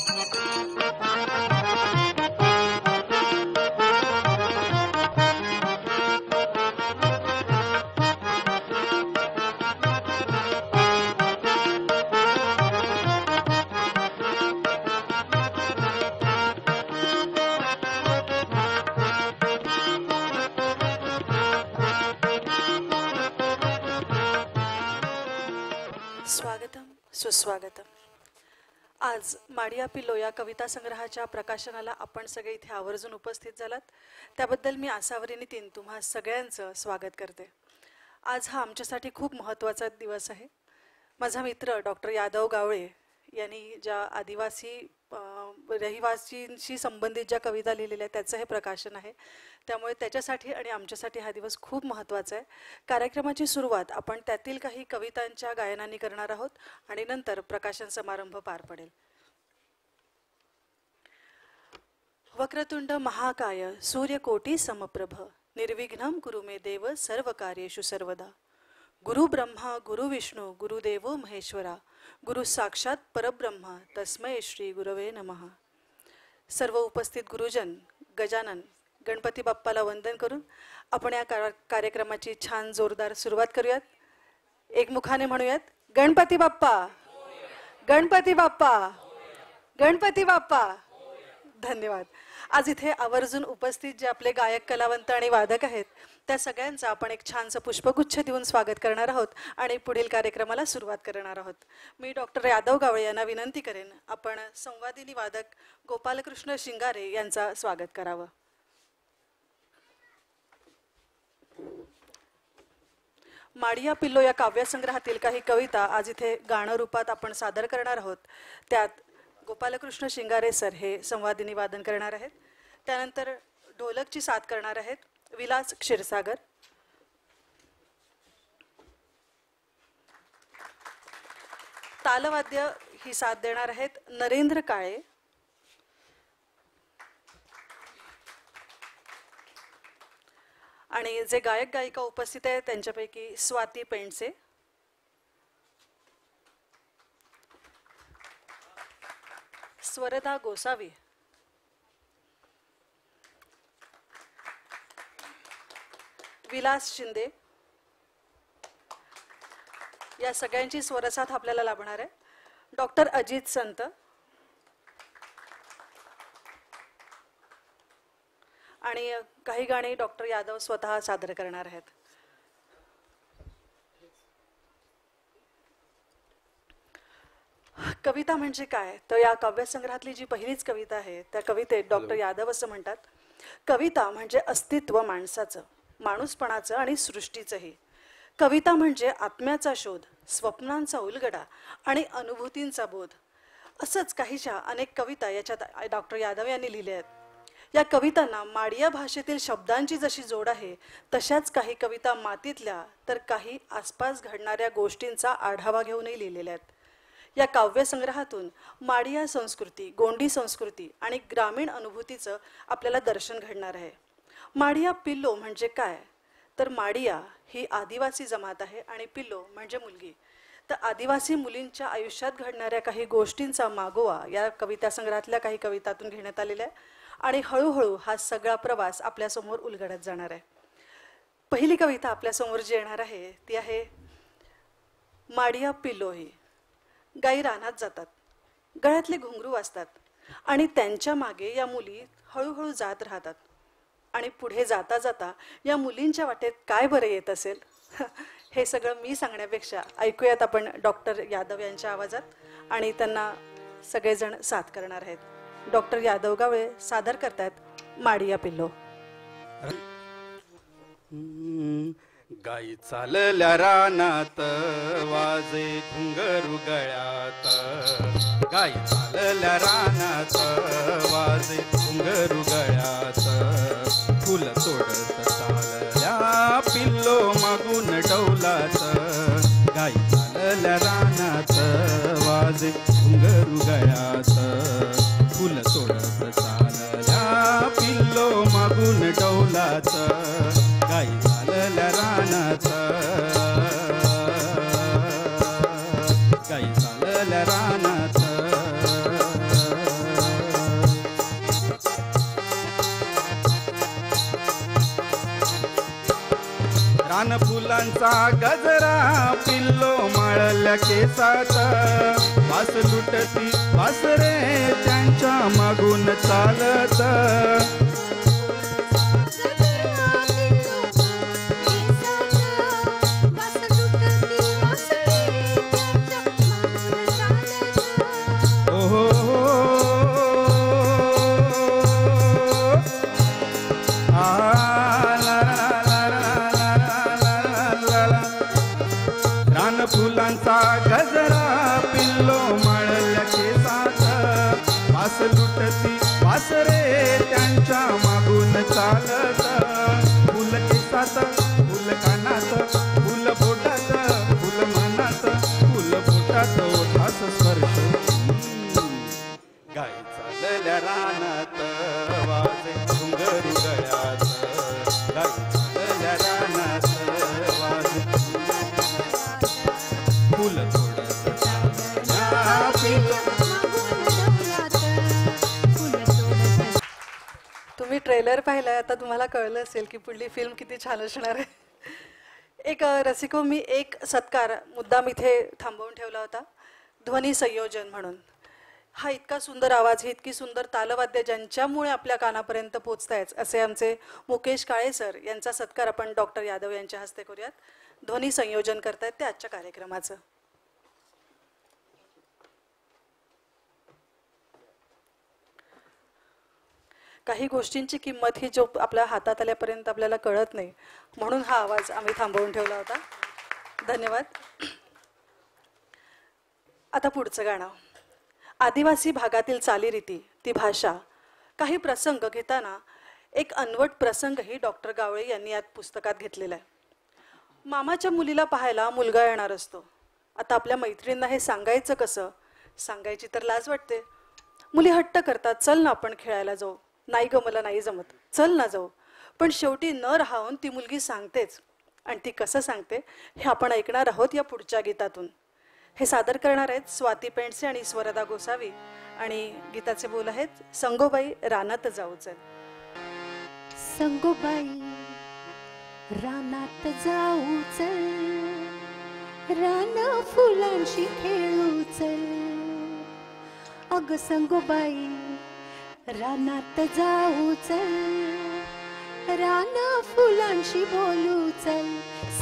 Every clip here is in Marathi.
स्वागतम सुस्वागतम. आज माडिया पिल्लो या कविता संग्रहाच्या प्रकाशनाला आपण सगळे इथे आवर्जून उपस्थित झालात, त्याबद्दल मी आसावरी नितीन तुम्हा सगळ्यांचं स्वागत करते. आज हा आमच्यासाठी खूप महत्त्वाचा दिवस आहे. माझा मित्र डॉक्टर यादव गावळे यांनी ज्या आदिवासी रहिवासींशी संबंधित ज्या कविता लिहिलेल्या आहेत त्याचं हे प्रकाशन आहे, त्यामुळे त्याच्यासाठी आणि आमच्यासाठी हा दिवस खूप महत्त्वाचा आहे. कार्यक्रमाची सुरुवात आपण त्यातील काही कवितांच्या गायनाने करणार आहोत आणि नंतर प्रकाशन समारंभ पार पडेल. वक्रतुंड महाकाय सूर्यकोटी समप्रभ निर्विघ्नं कुरु मे देव सर्व कार्येषु सर्वदा. गुरु ब्रह्मा गुरु विष्णू गुरुदेवो महेश्वरा गुरु साक्षात परब्रह्म तस्मै श्री गुरवे नमः. सर्व उपस्थित गुरुजन गजानन गणपती बाप्पाला वंदन करून आपण या कार्यक्रमाची छान जोरदार सुरुवात करूयात. एकमुखाने म्हणूयात, गणपती बाप्पा गणपती बाप्पा गणपती बाप्पा. धन्यवाद. आज इथे आवर्जून उपस्थित जे आपले गायक कलावंत आणि वादक आहेत त्या सगळ्यांचं आपण एक छानसं पुष्पगुच्छ देऊन स्वागत करणार आहोत आणि पुढील कार्यक्रमाला सुरुवात करणार आहोत. मी डॉक्टर यादव गावळे यांना विनंती करेन आपण संवादिनी वादक गोपालकृष्ण शिंगारे यांचा स्वागत करावं. माडिया पिल्लो या काव्यसंग्रहातील काही कविता आज इथे गाणं रूपात आपण सादर करणार आहोत. त्यात गोपालकृष्ण शिंगारे सर हे संवादिनी वादन करणार आहेत. त्यानंतर ढोलकची साथ करणार आहेत विलास क्षीरसागर. तालवाद्य ही साथ देणार आहेत नरेंद्र काळे. आणि जे गायक गायिका उपस्थित आहेत त्यांच्यापैकी स्वाती पेंडसे, स्वरदा गोसावी, विलास शिंदे या सगळ्यांची स्वरसाथ आपल्याला लाभणार आहे. डॉक्टर अजित संत आणि काही गाणी डॉक्टर यादव स्वतः सादर करणार आहेत. कविता म्हणजे काय तर या काव्यसंग्रहातली जी पहिलीच कविता आहे त्या कवितेत डॉक्टर यादव असं म्हणतात, कविता म्हणजे अस्तित्व माणसाचं, माणूसपणाचं आणि सृष्टीचंही. कविता म्हणजे आत्म्याचा शोध, स्वप्नांचा उलगडा आणि अनुभूतींचा बोध. असंच काहीशा अनेक कविता याच्यात डॉक्टर यादव यांनी लिहिल्या आहेत. या कवितांना माडिया भाषेतील शब्दांची जशी जोड आहे तशाच काही कविता मातीतल्या तर काही आसपास घडणाऱ्या गोष्टींचा आढावा घेऊनही लिहिलेल्या आहेत. या काव्यसंग्रहातून माडिया संस्कृती, गोंडी संस्कृती आणि ग्रामीण अनुभूतीचं आपल्याला दर्शन घडणार आहे. माडिया पिल्लो म्हणजे काय तर माडिया ही आदिवासी जमात आहे आणि पिल्लो म्हणजे मुलगी. तर आदिवासी मुलींच्या आयुष्यात घडणाऱ्या काही गोष्टींचा मागोवा या कविता संग्रहातल्या काही कवितातून घेण्यात आलेल्या आहे आणि हळूहळू हा सगळा प्रवास आपल्यासमोर उलगडत जाणार आहे. पहिली कविता आपल्यासमोर जी येणार आहे ती आहे माडिया पिल्लो. ही गाई रानात जातात, गळ्यातले घुंगरू वाजतात आणि त्यांच्या मागे या मुली हळूहळू जात राहतात. आणि पुढे जाता जाता या मुलींच्या वाटेत काय बरं येत असेल हे सगळं मी सांगण्यापेक्षा ऐकूयात आपण डॉक्टर यादव यांच्या आवाजात आणि त्यांना सगळेजण साथ करणार आहेत. डॉक्टर यादव गावळे सादर करतात माडिया पिल्लो. गाई चालल्या रानात वाजे घुंगरू गळ्यात, गाई चालल्या रानात वाजे घुंगरू गळ्यात, फुल तोडत चालल्या पिल्लो मागून डौलात, गाई चालल्या रानात वाजे घुंगरू गळ्यात, फुल तोडत चालल्या पिल्लो मागून डौलात, गाई चालल्या रानात, गाई चालल्या रानात. फुलांचा गजरा पिल्लो माळल्या केसात वास लुटती वास रे त्यांच्या मागून चालत फुलांचा गजरा पिल्लो माळल्या केसात वास लुटती वास रे त्यांच्या मागून चालत फुल केसात फुल कानात फुल बोटात फुल मनात फुल बोटात ओठास स्पर्श गाई चालल्या रानात वाजे घुंगरू गळ्यात गाई चालल्या रानात वाजे फुल तुम्ही ट्रेलर पाहिलाय, आता तुम्हाला कळलं असेल की पुढली फिल्म किती छान असणार आहे. एक रसिको मी एक सत्कार मुद्दाम इथे थांबवून ठेवला होता, ध्वनी संयोजन म्हणून. हा इतका सुंदर आवाज, ही इतकी सुंदर तालवाद्य ज्यांच्यामुळे आपल्या कानापर्यंत पोचतायच असे आमचे मुकेश काळे सर यांचा सत्कार आपण डॉक्टर यादव यांच्या हस्ते करूयात. ध्वनी संयोजन करतायत ते आजच्या कार्यक्रमाचं. काही गोष्टींची किंमत ही जो आपल्या हातात आल्यापर्यंत आपल्याला कळत नाही, म्हणून हा आवाज आम्ही थांबवून ठेवला होता. धन्यवाद. आता पुढचं गाणं. आदिवासी भागातील चालीरीती, ती भाषा, काही प्रसंग घेताना एक अनवट प्रसंगही डॉक्टर गावळे यांनी यात पुस्तकात घेतलेला आहे. मामाच्या मुलीला पाहायला मुलगा येणार असतो. आता आपल्या मैत्रिणींना हे सांगायचं कसं? सांगायची तर लाज वाटते. मुली हट्ट करतात, चल ना आपण खेळायला जाऊ. नाही ग मला नाही जमत, चल ना जाऊ. पण शेवटी न राहून ती मुलगी सांगतेच. आणि ती कसं सांगते हे आपण ऐकणार आहोत या पुढच्या गीतातून. हे सादर करणार आहेत स्वाती पेंडसे आणि स्वरदा गोसावी. आणि गीताचे बोल आहेत संगोबाई रानात जाऊ चल. संगोबाई रानात जाऊ चल, रान फुलांशी खेळू चल. अग संगोबाई रानात जाऊ चल, रान फुलांशी बोलू चल.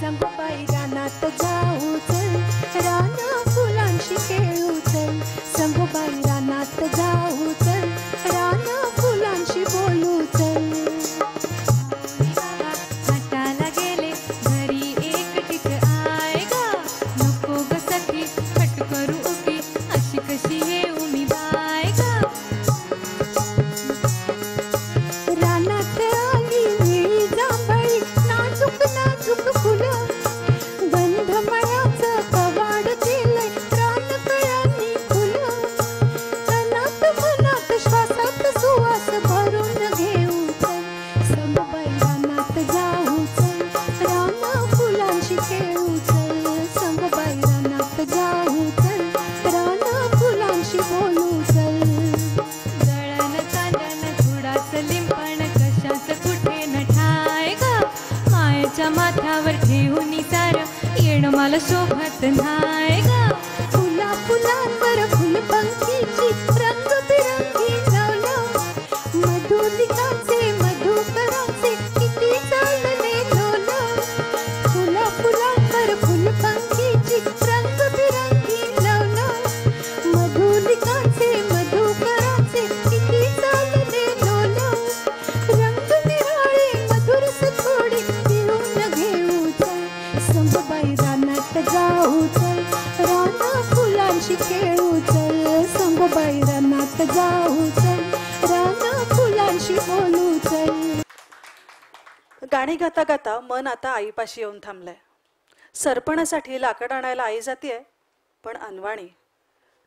संगोबाई रानात जाऊ चल, रान फुलांशी खेळू चल. संगोबाई रानात जाऊ चल, रान फुलांशी बोलू चल. हाताला गेले घरी एक टिक आय गा, नको ग सखी हट करू उभी, अशी कशी येऊ मी बाय गा. रानात आली निळी जांभळी, नाजूक नाजूक फुलं, गंधमळाचं कवाड केलंय रानकळ्यांनी फुलं. तनात मनात श्वासात सुवास भरून घेऊ चल. संगोबाई रानात जाऊ चल, रान फुलांशी खेळू चल. संगोबाई रानात जाऊ चल, रान फुलांशी बोलू चल. दळण चांदण थोडाच लिंपण, कशाच कुठे न ठाय ग. मायेच्या माथ्यावर ठेवून सार येणं मला शोभत नाय ग. फुला फुलांवर फुलपंखीची रंगबिरंगी नवलं, मधुलिकाचे मधुकराचे किती चालले लोलं. फुला फुलांवर फुलपंखीची रंगबिरंगी नवलं, मधुलिकाचे मधुकराचे किती चालले लोलं. रंग निराळे मधुरस थोडे पिळून घेऊ चल. संगोबाई रानात जाऊ चल, रान फुलांशी खेळू चल. संगोबाई रानात जाऊ चल, रान फुलांशी बोलू चल. गाणी गाता गाता मन आता आईपाशी येऊन थांबलंय. सरपणासाठी लाकड आणायला आई जातीये, पण अनवाणी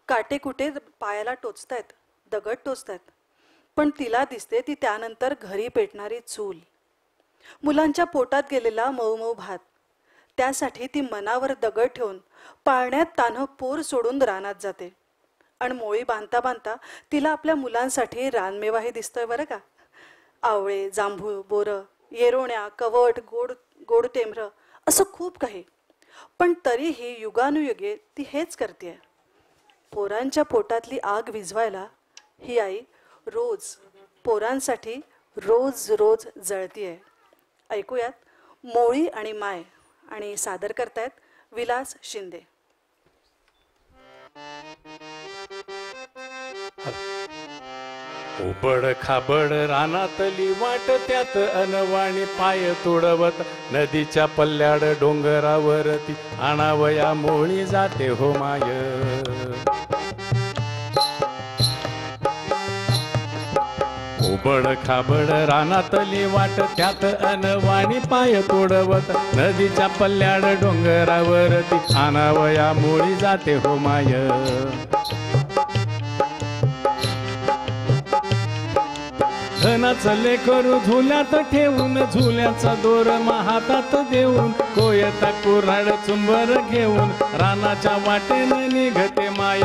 काटे कुठे पायाला टोचतायत, दगड टोचतायत. पण तिला दिसते ती त्यानंतर घरी पेटणारी चूल, मुलांच्या पोटात गेलेला मऊ मऊ भात. त्यासाठी ती मनावर दगड ठेवून पाळण्यात तान्ह पोर सोडून रानात जाते. आणि मोळी बांधता बांधता तिला आपल्या मुलांसाठी रानमेवाही दिसतोय बरं का. आवळे, जांभूळ, बोरं, येरोण्या, कवट, गोड गोड टेंभरं असं खूप काही. पण तरीही युगानुयुगे ती हेच करते. पोरांच्या पोटातली आग विझवायला ही आई रोज पोरांसाठी रोज रोज जळतीये. ऐकूयात मोळी आणि माय, आणि सादर करतायत विलास शिंदे. उबड खाबड रानातली वाट त्यात अनवाणी पाय तोडवत नदीच्या पल्ल्याड डोंगरावरती आणावया मोळी जाते हो माय. उबड खाबड रानातली वाट त्यात अनवाणी पाय तोडवत नदीच्या पल्ल्याड डोंगरावरती आणावया मोळी जाते हो माय. धनाचं लेकरू झुल्यात ठेवून झुल्याचा दोर हातात देऊन कोयता कुऱ्हाड चुंबर घेऊन रानाच्या वाटेनं निघते माय.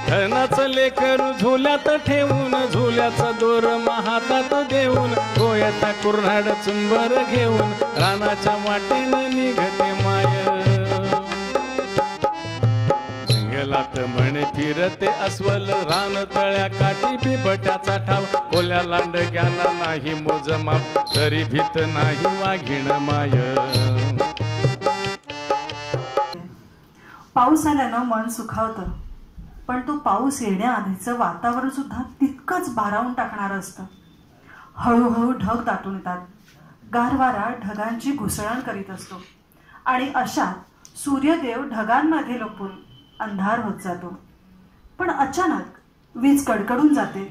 धनाचं लेकरू झुल्यात ठेवून झुल्याचा दोर हातात देऊन कोयता कुऱ्हाड चुंबर घेऊन रानाच्या वाटेनं निघते माय. जंगलात म्हणे फिरते अस्वल रान तळ्या काठी बिबट्याचा ठाव ओल्या लांडग्याला नाही मोजमाप तरी भीत नाही वाघीण माय. पाऊस आल्यानं मन सुखावतं, पण तो पाऊस येण्याआधीचं वातावरण सुद्धा तितकंच भारावून टाकणारं असतं. हळूहळू ढग दाटून येतात, गारवारा ढगांची घुसळण करीत असतो आणि अशात सूर्यदेव ढगांमध्ये लपून अंधार होत जातो. पण अचानक वीज कडकडून जाते,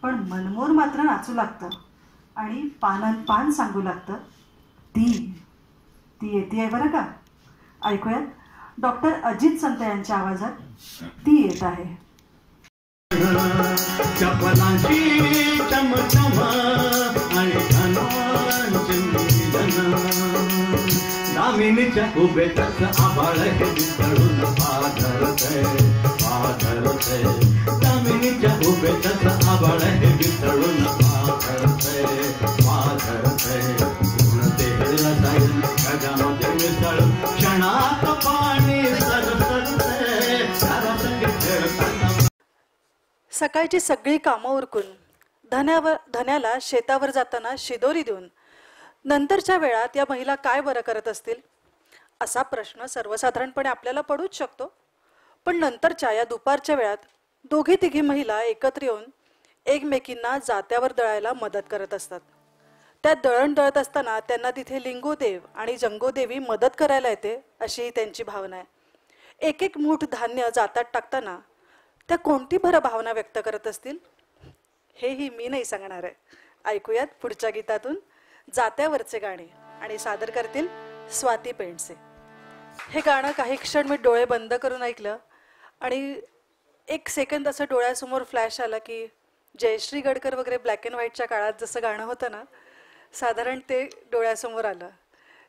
पण मनमोर मात्र नाचू लागतं आणि पानन पान सांगू लागतं, ती येते बरं का. ऐकूयात डॉक्टर अजित संत यांच्या आवाजात ती येत आहे. चपलांची चमचम आणि धनांची दामिनीच्या उभेतच आभाळ हे विसळून पाधरते पाधरते. दामिनीच्या उभेतच आभाळ हे विसळून पाधरते पाधरते. पूर्ण देहला जाईल ढगामध्ये मिसळून क्षणात पाणी सरसरते. तारासंगी खेळताना सकाळची सगळी कामं उरकून धन्याला शेतावर जाताना शिदोरी देऊन नंतरच्या वेळात या महिला काय बरं करत असतील, असा प्रश्न सर्वसाधारणपणे आपल्याला पडूच शकतो. पण नंतरच्या या दुपारच्या वेळात दोघी तिघी महिला एकत्र येऊन एकमेकींना जात्यावर दळायला मदत करत असतात. त्या दळण दळत असताना त्यांना तिथे लिंगोदेव आणि जंगोदेवी मदत करायला येते अशी त्यांची भावना आहे. एक एक मूठ धान्य जातात टाकताना त्या कोणती बरं भावना व्यक्त करत असतील, हेही मी नाही सांगणार आहे. ऐकूयात पुढच्या गीतातून जात्यावरचे गाणे, आणि सादर करतील स्वाती पेंडसे. हे गाणं काही क्षण मी डोळे बंद करून ऐकलं आणि एक सेकंद असं डोळ्यासमोर फ्लॅश आला की जयश्री गडकर वगैरे ब्लॅक अँड व्हाईटच्या काळात जसं गाणं होतं ना, साधारण ते डोळ्यासमोर आलं.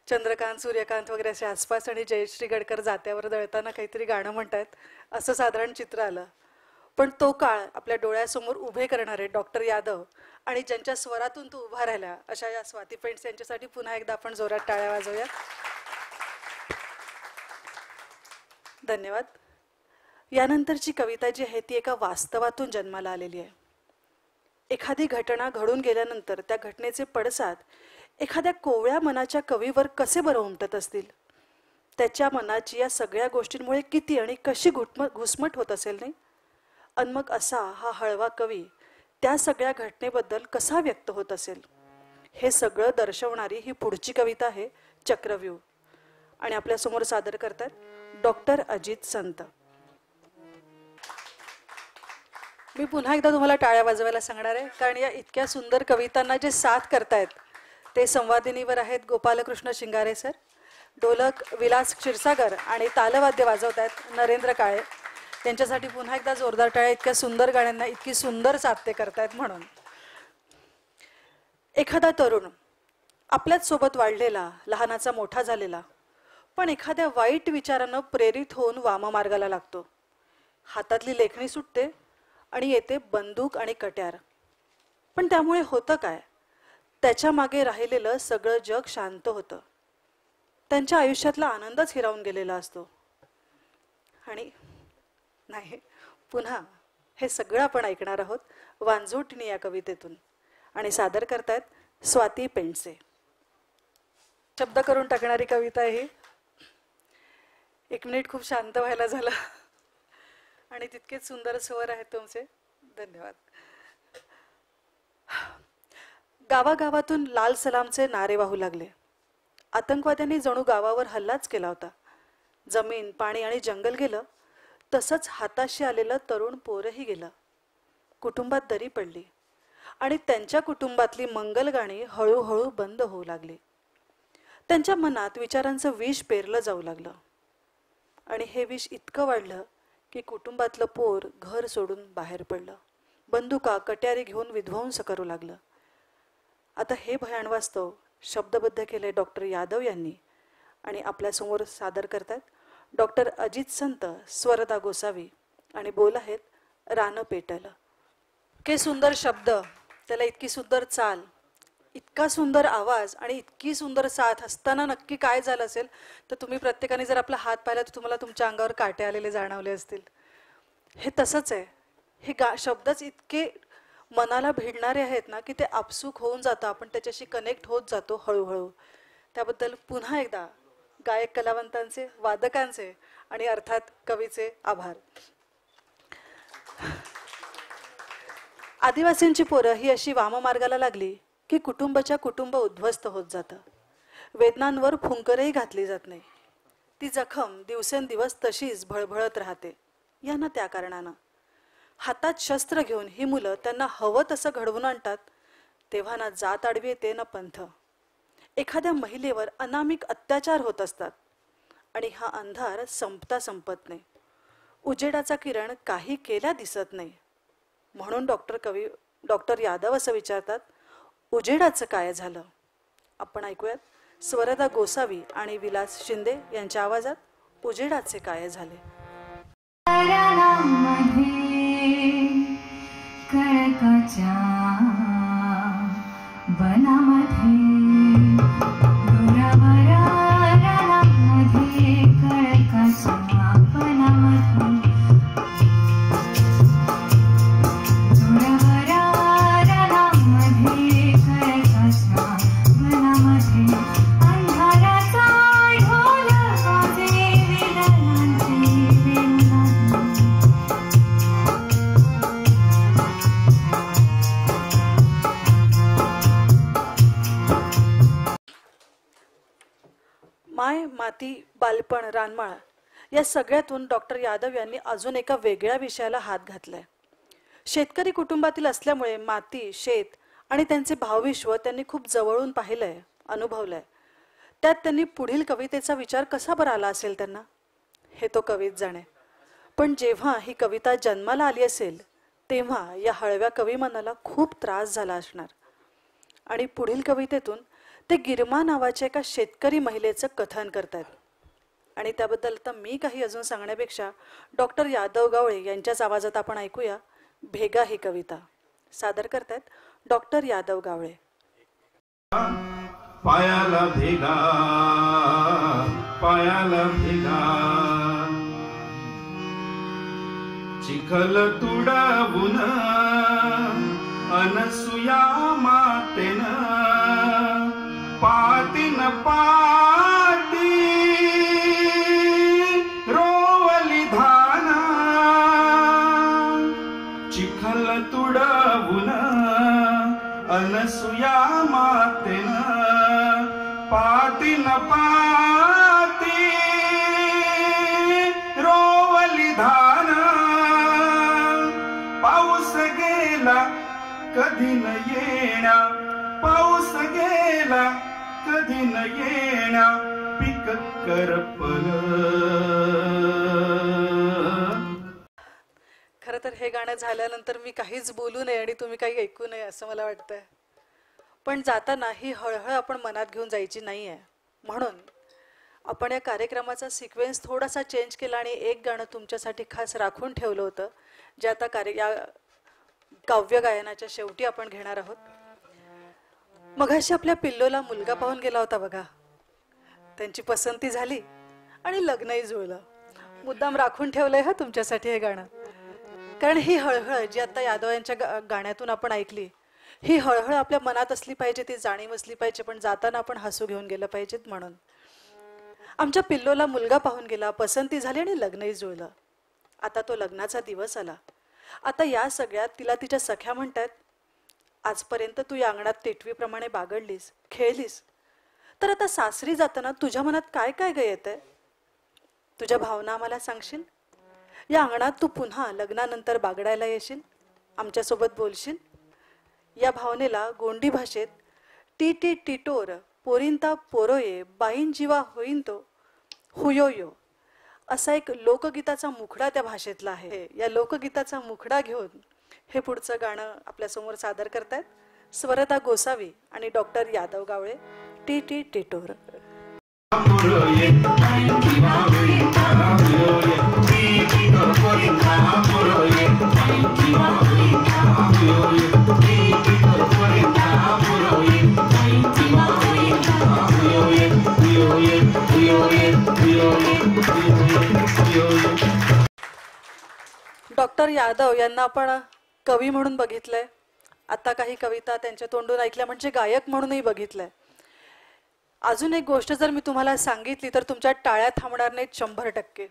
चंद्रकांत सूर्यकांत वगैरे असे आसपास आणि जयश्री गडकर जात्यावर दळताना काहीतरी गाणं म्हणतायत असं साधारण चित्र आलं. पण तो काळ आपल्या डोळ्यासमोर उभे करणारे डॉक्टर यादव आणि ज्यांच्या स्वरातून तो उभा राहिला अशा या स्वाती पेंडसे यांच्यासाठी पुन्हा एकदा आपण जोरात टाळ्या वाजवूया. धन्यवाद. यानंतरची कविता जी आहे ती एका वास्तवातून जन्माला आलेली आहे. एखादी घटना घडून गेल्यानंतर त्या घटनेचे पडसाद एखाद्या कोवळ्या मनाच्या कवीवर कसे बरं उमटत असतील, त्याच्या मनाची या सगळ्या गोष्टींमुळे किती आणि कशी घुसमट होत असेल नाही. आणि मग असा हा हळवा कवी त्या सगळ्या घटनेबद्दल कसा व्यक्त होत असेल, हे सगळं दर्शवणारी ही पुढची कविता आहे चक्रव्यूह. आणि आपल्यासमोर सादर करतात डॉक्टर अजित संत. मी पुन्हा एकदा तुम्हाला टाळ्या वाजवायला सांगणार आहे, कारण या इतक्या सुंदर कवितांना जे साथ करतायत ते संवादिनीवर आहेत गोपालकृष्ण शिंगारे सर, ढोलक विलास क्षीरसागर आणि तालवाद्य वाजवत आहेत नरेंद्र काळे. त्यांच्यासाठी पुन्हा एकदा जोरदार टाळ्या. इतक्या सुंदर गाण्यांना इतकी सुंदर साथ ते करतायत म्हणून. एखादा तरुण आपल्याच सोबत वाढलेला, लहानाचा मोठा झालेला, पण एखाद्या वाईट विचारानं प्रेरित होऊन वाममार्गाला लागतो. हातातली लेखणी सुटते आणि येते बंदूक आणि कट्यार. पण त्यामुळे होतं काय, त्याच्या मागे राहिलेलं सगळं जग शांत होतं. त्यांच्या आयुष्यातला आनंदच हिरावून गेलेला असतो. आणि नाही, पुन्हा हे सगळं आपण ऐकणार आहोत वांजुटिणी या कवितेतून. आणि सादर करतायत स्वाती पेंडसे. शब्द करून टाकणारी कविता आहे ही. 1 मिनिट खूप शांत व्हायला झालं आणि तितकेच सुंदर स्वर आहेत तुमचे. धन्यवाद. गावागावातून लाल सलामचे नारे वाहू लागले. आतंकवाद्यांनी जणू गावावर हल्लाच केला होता. जमीन, पाणी आणि जंगल गेलं, तसंच हाताशी आलेलं तरुण पोरही गेलं. कुटुंबात दरी पडली आणि त्यांच्या कुटुंबातली मंगलगाणी हळूहळू बंद होऊ लागली. त्यांच्या मनात विचारांचं विष पेरलं जाऊ लागलं आणि हे विष इतकं वाढलं की कुटुंबातलं पोर घर सोडून बाहेर पडलं. बंदुका, कट्यारी घेऊन विध्वंस करू लागलं. आता हे भयान वास्तव शब्दबद्ध केले डॉक्टर यादव यांनी आणि आपल्यासमोर सादर करतात डॉक्टर अजित संत, स्वरदा गोसावी आणि बोल आहेत रान पेटल. इतके सुंदर शब्द, त्याला इतकी सुंदर चाल, इतका सुंदर आवाज आणि इतकी सुंदर साथ असताना नक्की काय झालं असेल तर तुम्ही प्रत्येकाने जर आपला हात पाहिला तर तुम्हाला तुमच्या अंगावर काटे आलेले जाणवले असतील. हे तसंच आहे. हे शब्दच इतके मनाला भिडणारे आहेत ना की ते आपसूक होऊन जातं, आपण त्याच्याशी कनेक्ट होत जातो हळूहळू. त्याबद्दल पुन्हा एकदा गायक कलावंतांचे, वादकांचे आणि अर्थात कवीचे आभार. आदिवासींची पोरं ही अशी वाममार्गाला लागली की कुटुंबाच्या कुटुंब उद्ध्वस्त होत जातं. वेदनांवर फुंकरही घातली जात नाही. ती जखम दिवसेंदिवस तशीच भळभळत राहते. या ना त्या कारणानं हातात शस्त्र घेऊन ही मुलं त्यांना हवं तसं घडवून आणतात. तेव्हा ना जात आडवी येते ना पंथ. एखाद्या महिलेवर अनामिक अत्याचार होत असतात आणि हा अंधार संपता संपत नाही. उजेडाचा किरण काही केल्या दिसत नाही. म्हणून डॉक्टर यादव असं विचारतात, उजेडाचं काय झालं? आपण ऐकूयात स्वरदा गोसावी आणि विलास शिंदे यांच्या आवाजात उजेडाचे काय झाले. कळकाच्या बनामध्ये डोरावरा रानामध्ये कळकाच्या बनामध्ये डोरावरा रानामध्ये कळकाच्या बनामध्ये अंधाराचा ढोल वाजे वेदनांचे वेदना. माय, माती, बालपण, रानमाळ या सगळ्यातून डॉक्टर यादव यांनी अजून एका वेगळ्या विषयाला हात घातलाय. शेतकरी कुटुंबातील असल्यामुळे माती, शेत आणि त्यांचे भावविश्व त्यांनी खूप जवळून पाहिलंय, अनुभवलंय. त्यात त्यांनी पुढील कवितेचा विचार कसा बरं आला असेल त्यांना, हे तो कवीच जाणे. पण जेव्हा ही कविता जन्माला आली असेल तेव्हा या हळव्या कविमनाला खूप त्रास झाला असणार. आणि पुढील कवितेतून ते गिरमा नावाच्या एका शेतकरी महिलेचं कथन करतात. आणि त्याबद्दल तर मी काही अजून सांगण्यापेक्षा डॉक्टर यादव गावळे यांच्याच आवाजात आपण ऐकूया भेगा ही कविता. सादर करतात डॉक्टर यादव गावळे. पायाला भेगा, पायाला भेगा, चिखल तुडवून अनसुया मातेनं पातीन पाती रोवली धाना. चिखल तुडवून अनसुया मातेनं पातीन पाती रोवली धाना. पाऊस गेला कधी न येण्या, पाऊस गेला कधी न येण्या, पीक करपल. खरं तर हे गाणं झाल्यानंतर मी काहीच बोलू नये आणि तुम्ही काही ऐकू नये असं मला वाटतंय. पण जाताना ही हळहळ आपण मनात घेऊन जायची नाही आहे. म्हणून आपण या कार्यक्रमाचा सिक्वेन्स थोडासा चेंज केला आणि एक गाणं तुमच्यासाठी खास राखून ठेवलं होतं, जे आता या काव्य गायनाच्या शेवटी आपण घेणार आहोत. मगाशी आपल्या पिल्लोला मुलगा पाहून गेला होता बघा. त्यांची पसंती झाली आणि लग्नही जुळलं. मुद्दाम राखून ठेवलंय हा तुमच्यासाठी हे गाणं. कारण ही हळहळ जी आता यादव यांच्या गाण्यातून आपण ऐकली, ही हळहळ आपल्या मनात असली पाहिजे, ती जाणीव असली पाहिजे, पण जाताना आपण हसू घेऊन गेलं पाहिजेत. म्हणून आमच्या पिल्लोला मुलगा पाहून गेला, पसंती झाली आणि लग्नही जुळलं. आता तो लग्नाचा दिवस आला. आता या सगळ्यात तिला तिच्या सख्या म्हणतात, आजपर्यंत तू या अंगणात टिटवीप्रमाणे बागडलीस, खेळलीस, तर आता सासरी जाताना तुझ्या मनात काय काय ग येतंय? तुझ्या भावना आम्हाला सांगशील? या अंगणात तू पुन्हा लग्नानंतर बागडायला येशील, आमच्यासोबत बोलशील? या भावनेला गोंडी भाषेत टी टी टिटोर पोरिंता पोरोये बाईन जीवा होईन तो हुयोयो असा एक लोकगीताचा मुखडा त्या भाषेतला आहे. या लोकगीताचा मुखडा घेऊन हे पुढचं गाणं आपल्यासमोर सादर करतायत स्वरता गोसावी आणि डॉक्टर यादव गावळे. टी टी टिटोर. डॉक्टर यादव यांना आपण कवी म्हणून बघितलंय. आता काही कविता त्यांच्या तोंडून ऐकल्या म्हणजे गायक म्हणूनही बघितलंय. अजून एक गोष्ट जर मी तुम्हाला सांगितली तर तुमच्या टाळ्या थांबणार नाहीत 100%.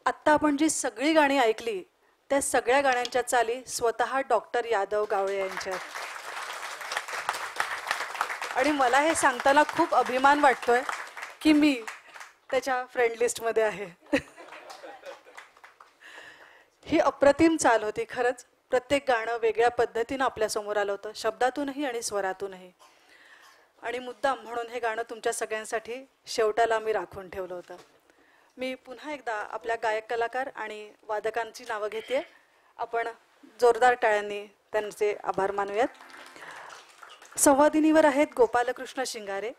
आत्ता आपण जी सगळी गाणी ऐकली त्या सगळ्या गाण्यांच्या चाली स्वतः डॉक्टर यादव गावळे यांच्या. आणि मला हे सांगताना खूप अभिमान वाटतोय की मी त्याच्या फ्रेंड लिस्टमध्ये आहे. ही अप्रतिम चाल होती खरंच. प्रत्येक गाणं वेगळ्या पद्धतीनं आपल्या समोर आलं होतं, शब्दातूनही आणि स्वरातूनही. आणि मुद्दाम म्हणून हे गाणं तुमच्या सगळ्यांसाठी शेवटाला मी राखून ठेवलं होतं. मी पुन्हा एकदा आपल्या गायक कलाकार आणि वादकांची नावं घेते. आपण जोरदार टाळ्यांनी त्यांचे आभार मानूयात. संवादिनीवर आहेत गोपालकृष्ण शिंगारे,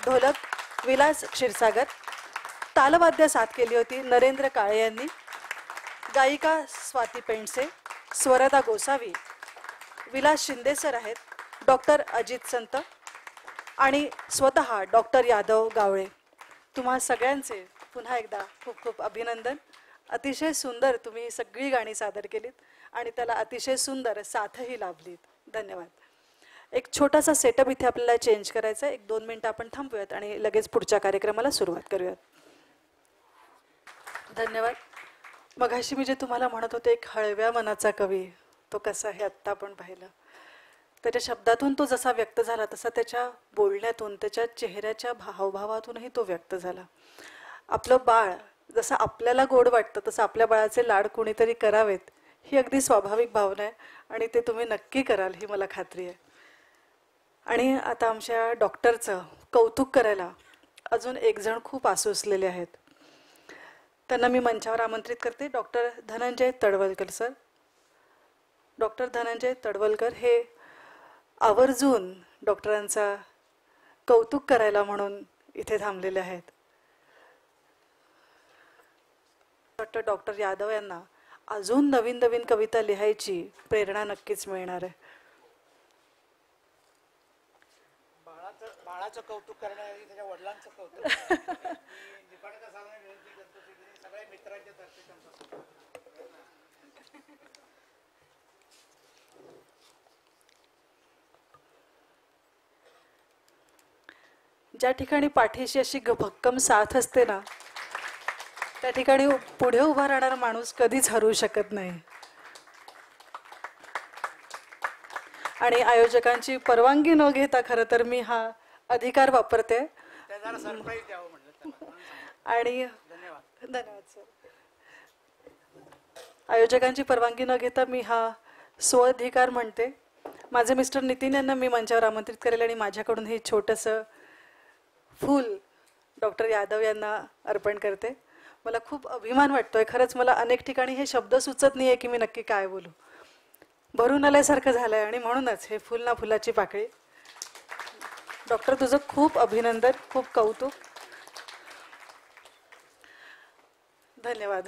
ढोलक विलास क्षीरसागर, तालवाद्य साथ केली होती नरेंद्र काळे यांनी, गायिका स्वाती पेंडसे, स्वरता गोसावी, विलास शिंदे सर आहेत, डॉक्टर अजित संत आणि स्वतः डॉक्टर यादव गावळे. तुम्हा सगळ्यांचे पुन्हा एकदा खूप खूप अभिनंदन. अतिशय सुंदर तुम्ही सगळी गाणी सादर केलीत आणि त्याला अतिशय सुंदर साथही लाभलीत. धन्यवाद. एक छोटासा सेटअप इथे आपल्याला चेंज करायचा आहे. 1-2 मिनिटं आपण थांबूयात आणि लगेच पुढच्या कार्यक्रमाला सुरुवात करूयात. धन्यवाद. मगाशी मी जे तुम्हाला म्हणत होते एक हळव्या मनाचा कवी, तो कसा आहे आत्ता आपण पाहिलं. त्याच्या शब्दातून तो जसा व्यक्त झाला तसा त्याच्या बोलण्यातून, त्याच्या चेहऱ्याच्या हावभावातूनही तो व्यक्त झाला. आपलं बाळ जसं आपल्याला गोड वाटतं तसं आपल्या बाळाचे लाड कोणीतरी करावेत ही अगदी स्वाभाविक भावना आहे आणि ते तुम्ही नक्की कराल ही मला खात्री आहे. आणि आता आमच्या डॉक्टरचं कौतुक करायला अजून एक जण खूप आसुसलेले आहेत. त्यांना मी मंचावर आमंत्रित करते. Doctor Dhananjay Tadwalkar sir. Doctor Dhananjay Tadwalkar हे आवर्जून डॉक्टरांचा कौतुक करायला म्हणून इथे थांबलेले आहेत. डॉक्टर यादव यांना अजून नवीन नवीन कविता लिहायची प्रेरणा नक्कीच मिळणार आहे. बाळाचं कौतुक करण्याआधी त्याच्या वडिलांचं कौतुक सगळ्या मित्रांच्या तर्फे त्यांचं. ज्या ठिकाणी पाठीशी अशी भक्कम साथ असते ना त्या ठिकाणी पुढे उभा राहणारा माणूस कधीच हरू शकत नाही. आणि आयोजकांची परवानगी न घेता खरं तर मी हा अधिकार वापरते आणि धन्यवाद सर. आयोजकांची परवानगी न घेता मी हा स्वअधिकार म्हणते. माझे मिस्टर नितीन यांना मी मंचावर आमंत्रित करेल आणि माझ्याकडून हे छोटंसं फूल डॉक्टर यादव यांना अर्पण करते. मला खूप अभिमान वाटतोय खरंच. मला अनेक ठिकाणी हे शब्द सुचत नाहीये की मी नक्की काय बोलू. भरून आल्यासारखं झालंय आणि म्हणूनच हे फुल ना फुलाची पाकळी. डॉक्टर तुझं खूप अभिनंदन, खूप कौतुक. धन्यवाद.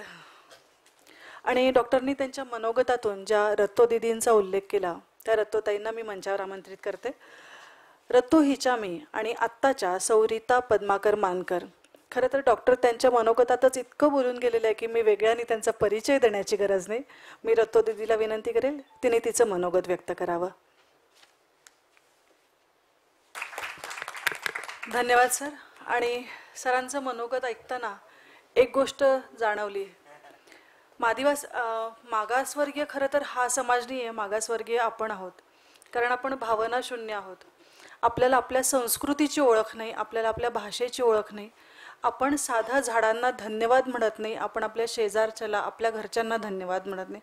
आणि डॉक्टरनी त्यांच्या मनोगतातून ज्या रत्तो दीदींचा उल्लेख केला त्या रत्तोताईंना मी मंचावर आमंत्रित करते. रत्तू हिच्या मी आणि आत्ताच्या सौरिता पद्माकर मानकर. खरं तर डॉक्टर त्यांच्या मनोगतातच इतकं बोलून गेलेलं आहे की मी वेगळ्याने त्यांचा परिचय देण्याची गरज नाही. मी रत्तो दीदीला विनंती करेल तिने तिचं मनोगत व्यक्त करावं. धन्यवाद सर. आणि सरांचं मनोगत ऐकताना एक गोष्ट जाणवली. मागासवर्गीय खरं तर हा समाज नाही आहे, मागासवर्गीय आपण आहोत. कारण आपण भावना शून्य आहोत. आपल्याला आपल्या संस्कृतीची ओळख नाही, आपल्याला आपल्या भाषेची ओळख नाही. आपण साधा झाडांना धन्यवाद म्हणत नाही, आपण आपल्या शेजारच्याला आपल्या घरच्यांना धन्यवाद म्हणत नाही.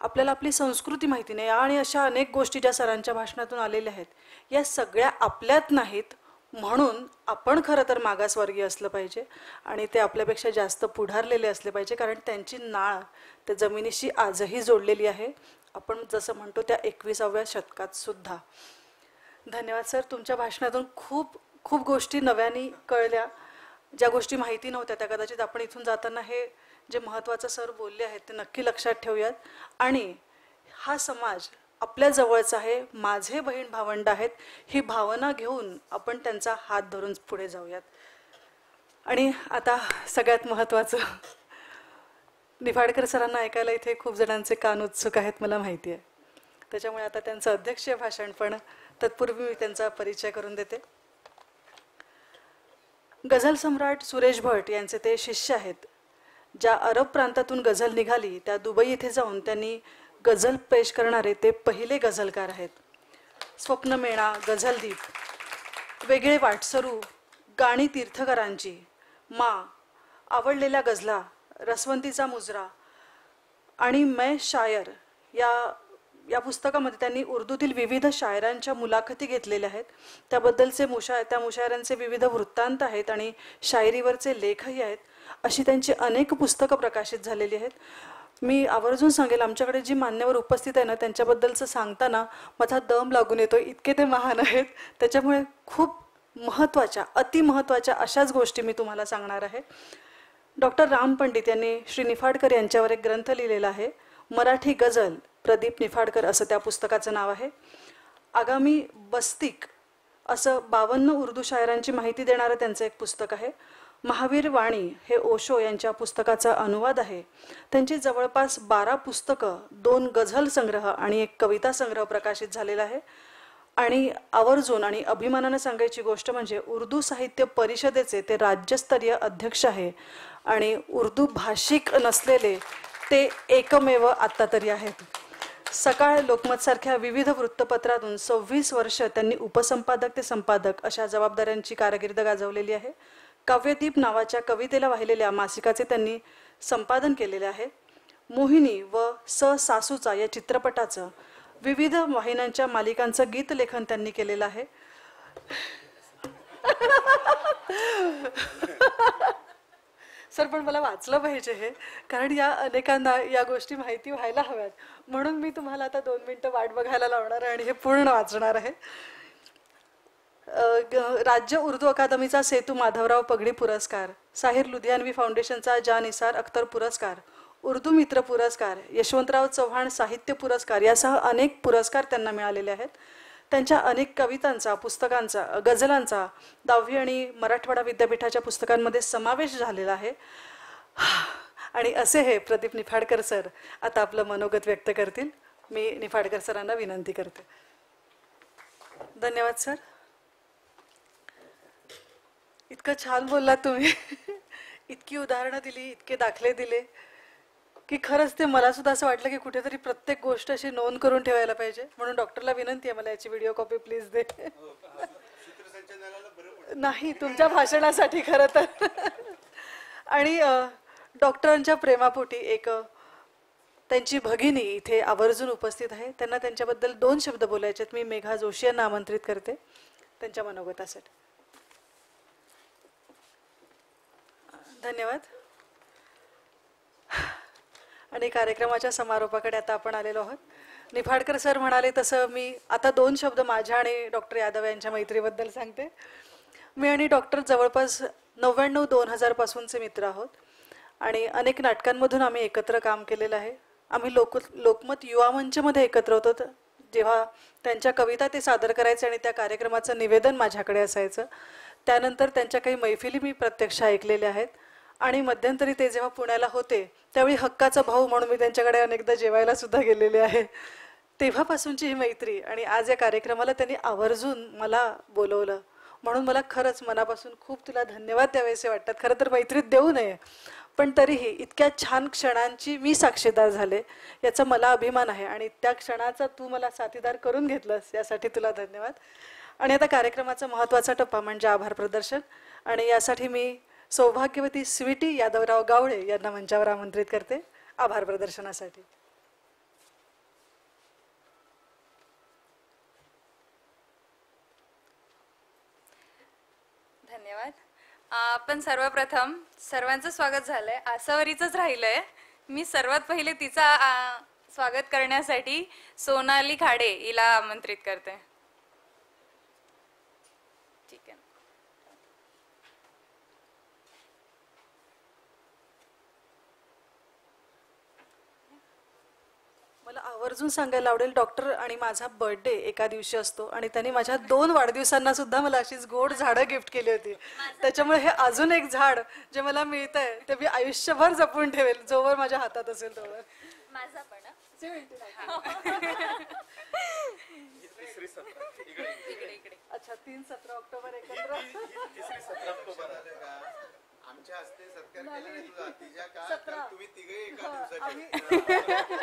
आपल्याला आपली संस्कृती माहिती नाही. आणि अशा अनेक गोष्टी ज्या सरांच्या भाषणातून आलेल्या आहेत या सगळ्या आपल्यात नाहीत. म्हणून आपण खरं तर मागासवर्गीय असलं पाहिजे आणि ते आपल्यापेक्षा जास्त पुढारलेले असले पाहिजे. कारण त्यांची नाळ त्या जमिनीशी आजही जोडलेली आहे, आपण जसं म्हणतो त्या 21व्या शतकात सुद्धा. धन्यवाद सर. तुमच्या भाषणातून खूप खूप गोष्टी नव्याने कळल्या. ज्या गोष्टी माहिती नव्हत्या त्या कदाचित आपण इथून जाताना हे जे महत्त्वाचं सर बोलले आहेत ते नक्की लक्षात ठेवूयात. आणि हा समाज आपल्या जवळचा आहे, माझे बहीण भावंड आहेत, ही भावना घेऊन आपण त्यांचा हात धरून पुढे जाऊयात. आणि आता सगळ्यात महत्त्वाचं, निफाडकर सरांना ऐकायला इथे खूप जणांचे कान उत्सुक आहेत मला माहिती आहे. त्याच्यामुळे आता त्यांचं अध्यक्षीय भाषण, पण तत्पूर्वी मी त्यांचा परिचय करून देते. गझल सम्राट सुरेश भट यांचे ते शिष्य आहेत. ज्या अरब प्रांतातून गझल निघाली त्या दुबई येथे जाऊन त्यांनी गझल पेश करणारे ते पहिले गझलकार आहेत. स्वप्नमेणा, गझलदीप, वेगळे वाटसरू, गाणी तीर्थकरांची, मा, आवडलेल्या गझला, रसवंतीचा मुजरा आणि मैं शायर या पुस्तकामध्ये त्यांनी उर्दूतील विविध शायरांच्या मुलाखती घेतलेल्या आहेत. त्याबद्दलचे त्या मुशायरांचे विविध वृत्तांत आहेत आणि शायरीवरचे लेखही आहेत. अशी त्यांची अनेक पुस्तकं प्रकाशित झालेली आहेत. मी आवर्जून सांगेल, आमच्याकडे जी मान्यवर उपस्थित आहे ना त्यांच्याबद्दलचं सांगताना माझा दम लागून येतो, इतके ते महान आहेत. त्याच्यामुळे खूप महत्त्वाच्या, अतिमहत्त्वाच्या अशाच गोष्टी मी तुम्हाला सांगणार आहे. डॉक्टर राम पंडित यांनी श्री निफाडकर यांच्यावर एक ग्रंथ लिहिलेला आहे, मराठी गझल प्रदीप निफाडकर असं त्या पुस्तकाचं नाव आहे. आगामी बस्तिक असं 52 उर्दू शायरांची माहिती देणारं त्यांचं एक पुस्तक आहे. महावीर वाणी हे ओशो यांच्या पुस्तकाचा अनुवाद आहे. त्यांची जवळपास 12 पुस्तकं, 2 गझल संग्रह आणि एक कविता संग्रह प्रकाशित झालेला आहे. आणि आवर्जून आणि अभिमानानं सांगायची गोष्ट म्हणजे उर्दू साहित्य परिषदेचे ते राज्यस्तरीय अध्यक्ष आहे आणि उर्दू भाषिक नसलेले ते एकमेव आत्ता तरी आहेत. सकाळ, लोकमतसारख्या विविध वृत्तपत्रातून 26 वर्ष त्यांनी उपसंपादक ते संपादक अशा जबाबदाऱ्यांची कारकीर्द गाजवलेली आहे. काव्यदीप नावाच्या कवितेला वाहिलेल्या मासिकाचे त्यांनी संपादन केलेले आहे. मोहिनी व स सासूचा या चित्रपटाचं, विविध वाहिन्यांच्या मालिकांचं गीतलेखन त्यांनी केलेलं आहे. सर पण मला वाचलं पाहिजे हे, कारण या अनेकांना या गोष्टी माहिती व्हायला हव्यात. म्हणून मी तुम्हाला आता 2 मिनिटं वाट बघायला लावणार आहे आणि हे पूर्ण वाचणार आहे. राज्य उर्दू अकादमीचा सेतू माधवराव पगडी पुरस्कार, साहिर लुधियानवी फाउंडेशनचा जान निसार अख्तर पुरस्कार, उर्दू मित्र पुरस्कार, यशवंतराव चव्हाण साहित्य पुरस्कार यासह अनेक पुरस्कार त्यांना मिळालेले आहेत. त्यांच्या अनेक कवितांचा, पुस्तकांचा, गझलांचा 10वी आणि मराठवाडा विद्यापीठाच्या पुस्तकांमध्ये समावेश झालेला आहे. आणि असे हे प्रदीप निफाडकर सर आता आपलं मनोगत व्यक्त करतील. मी निफाडकर सरांना विनंती करते. धन्यवाद सर. इतकं छान बोललात तुम्ही, इतकी उदाहरणं दिली, इतके दाखले दिले की खरंच ते मला सुद्धा असं वाटलं की कुठेतरी प्रत्येक गोष्ट अशी नोंद करून ठेवायला पाहिजे. म्हणून डॉक्टरला विनंती आहे, मला याची व्हिडिओ कॉपी प्लीज दे. नाही, तुमच्या भाषणासाठी खरं तर. आणि डॉक्टरांच्या प्रेमापोटी एक त्यांची भगिनी इथे आवर्जून उपस्थित आहे. त्यांना त्यांच्याबद्दल 2 शब्द बोलायचे आहेत. मी मेघा जोशी यांना आमंत्रित करते त्यांच्या मनोगतासाठी. धन्यवाद. आणि कार्यक्रमाच्या समारोपाकडे आता आपण आलेलो आहोत. निफाडकर सर म्हणाले तसं मी आता 2 शब्द माझ्या आणि डॉक्टर यादव यांच्या मैत्रीबद्दल सांगते. मी आणि डॉक्टर जवळपास 99-2000 पासूनचे मित्र आहोत आणि अनेक नाटकांमधून आम्ही एकत्र काम केलेलं आहे. आम्ही लोकमत युवा मंचमध्ये एकत्र होतो. जेव्हा त्यांच्या कविता ते सादर करायचे आणि त्या कार्यक्रमाचं निवेदन माझ्याकडे असायचं. त्यानंतर त्यांच्या काही मैफिली मी प्रत्यक्ष ऐकलेल्या आहेत आणि मध्यंतरी ते जेव्हा पुण्याला होते त्यावेळी हक्काचा भाऊ म्हणून मी त्यांच्याकडे अनेकदा जेवायला सुद्धा गेलेले आहे. तेव्हापासूनची ही मैत्री आणि आज या कार्यक्रमाला त्यांनी आवर्जून मला बोलवलं म्हणून मला खरंच मनापासून खूप तुला धन्यवाद द्यावेसे वाटतात. खरं तर मैत्रीत देऊ नये पण तरीही इतक्या छान क्षणांची मी साक्षीदार झाले याचा मला अभिमान आहे आणि त्या क्षणाचा तू मला साथीदार करून घेतलंस यासाठी तुला धन्यवाद. आणि आता कार्यक्रमाचा महत्त्वाचा टप्पा म्हणजे आभार प्रदर्शन आणि यासाठी मी सौभाग्यवती स्वीटी यादवराव गावळे यांना मंचावर आमंत्रित करते आभार प्रदर्शनासाठी. धन्यवाद. पण सर्वप्रथम सर्वांचं स्वागत झालंय. आसावरीचंच राहिलंय. मी सर्वात पहिले तिचा स्वागत करण्यासाठी सोनाली खाडे हिला आमंत्रित करते. ठीक आहे. मला आवर्जून सांगायला आवडेल डॉक्टर आणि माझा बर्थडे एका दिवशी असतो आणि त्यांनी माझ्या 2 वाढदिवसांना सुद्धा मला अशीच गोड झाडं गिफ्ट केली होती. त्याच्यामुळे हे अजून एक झाड जे मला मिळतंय ते मी आयुष्यभर जपून ठेवेल जोवर माझ्या हातात असेल तोवर. माझा पण अच्छा 3-17 ऑक्टोबर एकत्र आमच्या हस्ते सत्कार केला नाही तुझा तिच्या का तुम्ही तिघे एका दिवसाचे